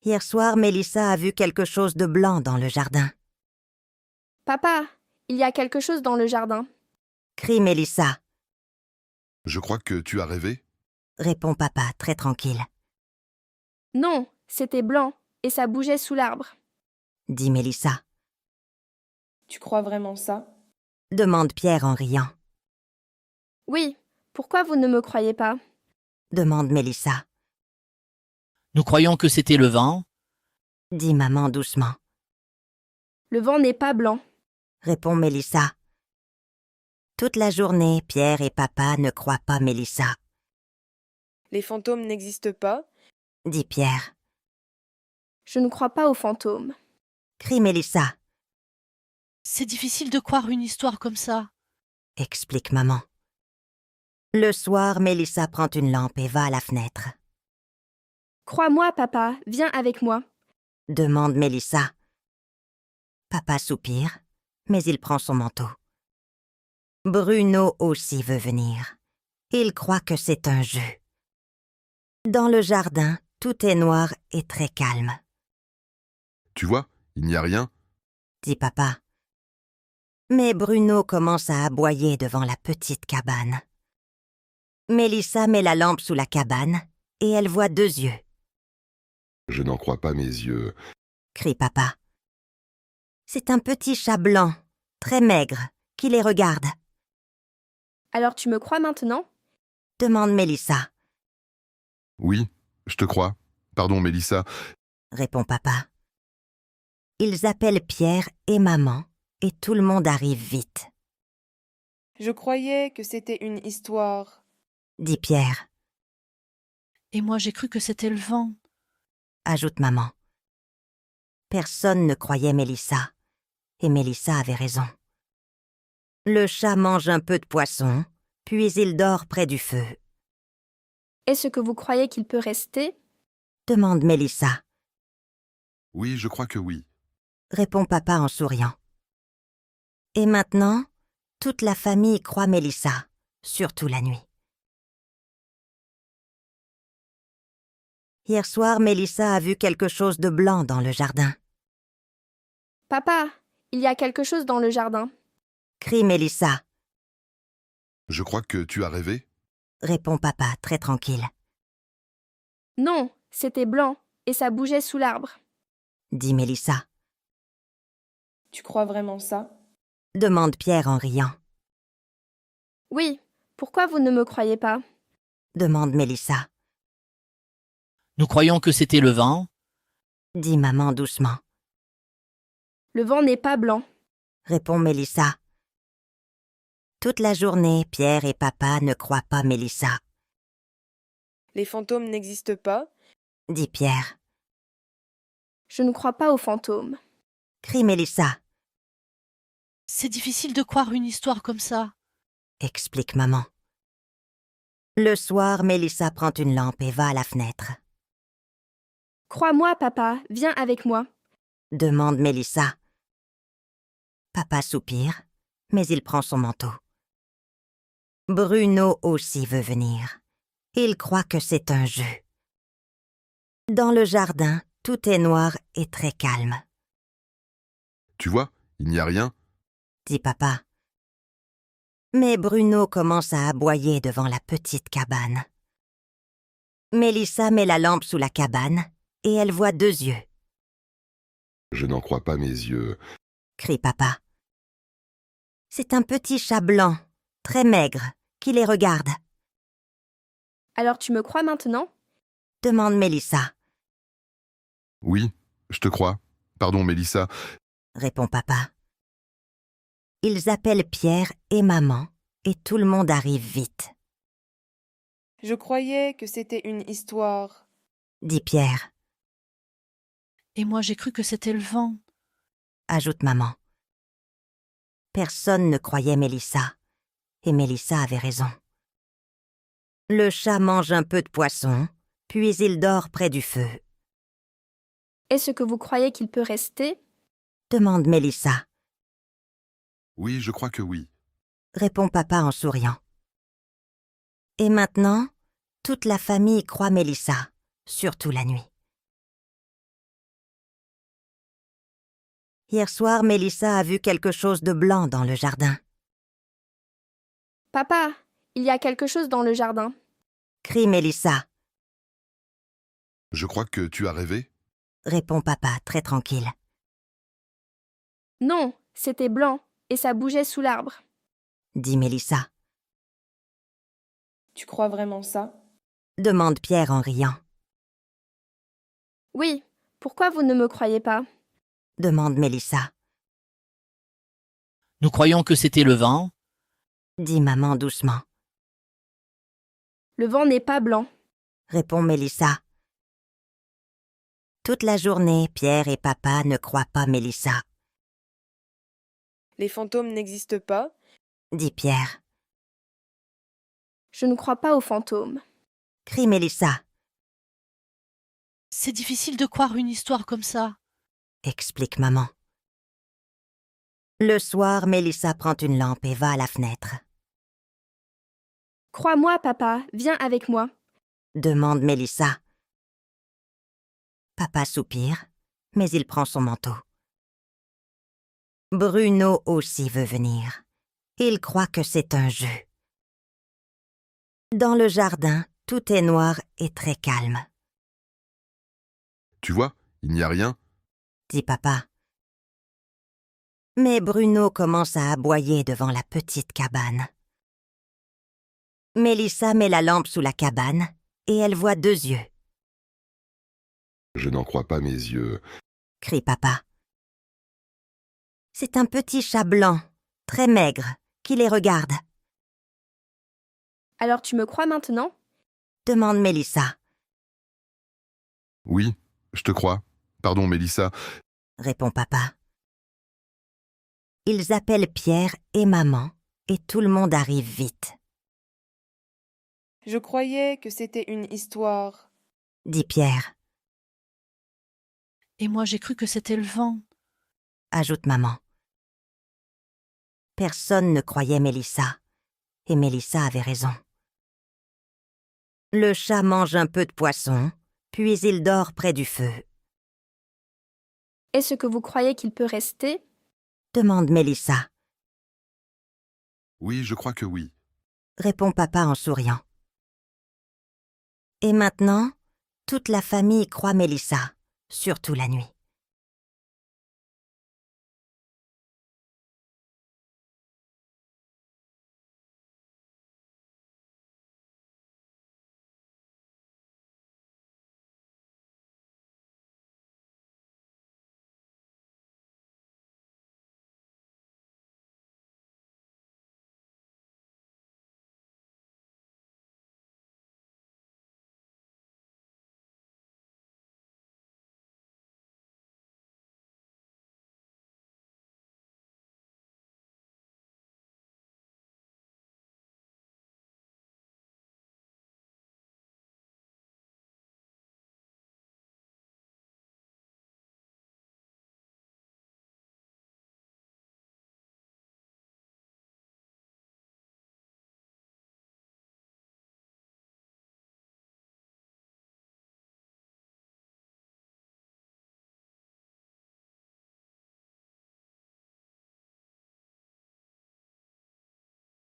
Hier soir, Mélissa a vu quelque chose de blanc dans le jardin. Papa, il y a quelque chose dans le jardin. Crie Mélissa, Je crois que tu as rêvé. répond papa très tranquille. Non, c'était blanc, et ça bougeait sous l'arbre. Dit Mélissa, Tu crois vraiment ça? demande Pierre en riant. Oui, pourquoi vous ne me croyez pas? Demande Mélissa, Nous croyons que c'était le vent. dit maman doucement. Le vent n'est pas blanc. Répond Mélissa. Toute la journée, Pierre et papa ne croient pas Mélissa, Les fantômes n'existent pas? dit Pierre. Je ne crois pas aux fantômes. Crie Mélissa, C'est difficile de croire une histoire comme ça. explique maman. Le soir, Mélissa prend une lampe et va à la fenêtre. Crois-moi, papa, viens avec moi. Demande Mélissa. Papa soupire, mais il prend son manteau. Bruno aussi veut venir. Il croit que c'est un jeu. Dans le jardin, tout est noir et très calme, Tu vois, il n'y a rien. dit papa. Mais Bruno commence à aboyer devant la petite cabane. Mélissa met la lampe sous la cabane et elle voit 2 yeux, Je n'en crois pas mes yeux. crie papa. C'est un petit chat blanc, très maigre, qui les regarde, Alors tu me crois maintenant? demande Mélissa, Oui, je te crois. Pardon, Mélissa. répond papa. Ils appellent Pierre et maman et tout le monde arrive vite, Je croyais que c'était une histoire. dit Pierre, Et moi j'ai cru que c'était le vent. ajoute maman. Personne ne croyait Mélissa, et Mélissa avait raison. Le chat mange un peu de poisson, puis il dort près du feu, Est-ce que vous croyez qu'il peut rester? demande Mélissa, Oui, je crois que oui. répond papa en souriant. Et maintenant, toute la famille croit Mélissa, surtout la nuit. Hier soir, Mélissa a vu quelque chose de blanc dans le jardin. Papa, il y a quelque chose dans le jardin. Crie Mélissa, Je crois que tu as rêvé. répond papa très tranquille. Non, c'était blanc, et ça bougeait sous l'arbre. Dit Mélissa, Tu crois vraiment ça? demande Pierre en riant. Oui, pourquoi vous ne me croyez pas? Demande Mélissa, Nous croyons que c'était le vent. dit maman doucement. Le vent n'est pas blanc. Répond Mélissa. Toute la journée, Pierre et papa ne croient pas Mélissa, Les fantômes n'existent pas? dit Pierre. Je ne crois pas aux fantômes. Crie Mélissa, C'est difficile de croire une histoire comme ça. explique maman. Le soir, Mélissa prend une lampe et va à la fenêtre. Crois-moi, papa, viens avec moi. Demande Mélissa. Papa soupire, mais il prend son manteau. Bruno aussi veut venir. Il croit que c'est un jeu. Dans le jardin, tout est noir et très calme, Tu vois, il n'y a rien. dit papa. Mais Bruno commence à aboyer devant la petite cabane. Mélissa met la lampe sous la cabane et elle voit 2 yeux, Je n'en crois pas mes yeux. crie papa. C'est un petit chat blanc, très maigre, qui les regarde, Alors tu me crois maintenant? demande Mélissa, Oui, je te crois. Pardon, Mélissa. répond papa. Ils appellent Pierre et maman et tout le monde arrive vite, Je croyais que c'était une histoire. dit Pierre, Et moi j'ai cru que c'était le vent. ajoute maman. Personne ne croyait Mélissa, et Mélissa avait raison. Le chat mange un peu de poisson, puis il dort près du feu, Est-ce que vous croyez qu'il peut rester? demande Mélissa, Oui, je crois que oui. répond papa en souriant. Et maintenant, toute la famille croit Mélissa, surtout la nuit. Hier soir, Mélissa a vu quelque chose de blanc dans le jardin. Papa, il y a quelque chose dans le jardin. Crie Mélissa, Je crois que tu as rêvé. répond papa très tranquille. Non, c'était blanc, et ça bougeait sous l'arbre. Dit Mélissa, Tu crois vraiment ça? demande Pierre en riant. Oui, pourquoi vous ne me croyez pas? Demande Mélissa, Nous croyons que c'était le vent. dit maman doucement. Le vent n'est pas blanc. Répond Mélissa. Toute la journée, Pierre et papa ne croient pas Mélissa, Les fantômes n'existent pas? dit Pierre. Je ne crois pas aux fantômes. Crie Mélissa, C'est difficile de croire une histoire comme ça. explique maman. Le soir, Mélissa prend une lampe et va à la fenêtre. Crois-moi, papa, viens avec moi. Demande Mélissa. Papa soupire, mais il prend son manteau. Bruno aussi veut venir. Il croit que c'est un jeu. Dans le jardin, tout est noir et très calme, Tu vois, il n'y a rien. dit papa. Mais Bruno commence à aboyer devant la petite cabane. Mélissa met la lampe sous la cabane et elle voit 2 yeux, Je n'en crois pas mes yeux. crie papa. C'est un petit chat blanc, très maigre, qui les regarde, Alors tu me crois maintenant? demande Mélissa, Oui, je te crois. Pardon, Mélissa. répond papa. Ils appellent Pierre et maman et tout le monde arrive vite, Je croyais que c'était une histoire. dit Pierre, Et moi, j'ai cru que c'était le vent. ajoute maman. Personne ne croyait Mélissa, et Mélissa avait raison. Le chat mange un peu de poisson, puis il dort près du feu, Est-ce que vous croyez qu'il peut rester? demande Mélissa, Oui, je crois que oui. répond papa en souriant. Et maintenant, toute la famille croit Mélissa, surtout la nuit.